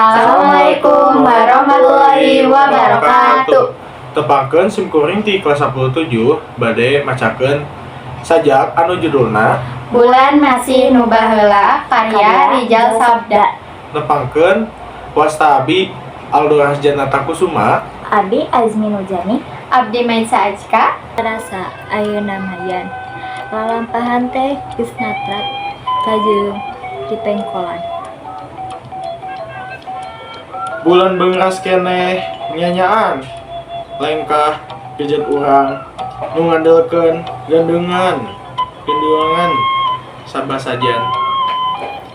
Assalamualaikum warahmatullahi wabarakatuh. Tepangkeun simkuring ti kelas 17 bade macakeun sajak anu judulna Bulan Masih Nu Baheula karya Rijal Sabda. nepangkeun wasta abi Aldo Hasjanata Kusuma, Abi Azmi Nujani, Abdi Maisa Ajka. rasa ayeuna mayan. Lalampahan teh geus natrat kajeung dipengkolan. bulan beungras keneh nyanyaan lengkah gejet urang nu ngandelkeun gandengan sabah sajan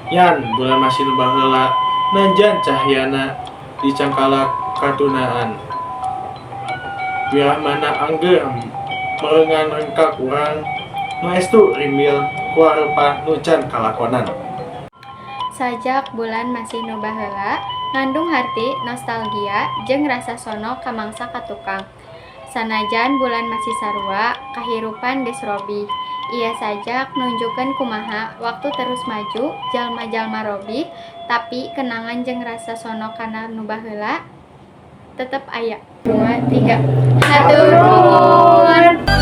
yan bulan masih nu baheula najan cahyana dicangkalak katunaan wirahmana angger merengan rengkak urang nu estu rimil ku hareupan nu can kalakonan. Sajak bulan masih nu baheula ngandung harti nostalgia jeung rasa sono ka mangsa katukang. Sanajan bulan masih sarua kahirupan geus robih. Ieu sajak nunjukkeun kumaha waktu terus maju jalma-jalma robih tapi kenangan jeung rasa sono kana nu baheula tetep aya. 2 3 Hatur nuhun.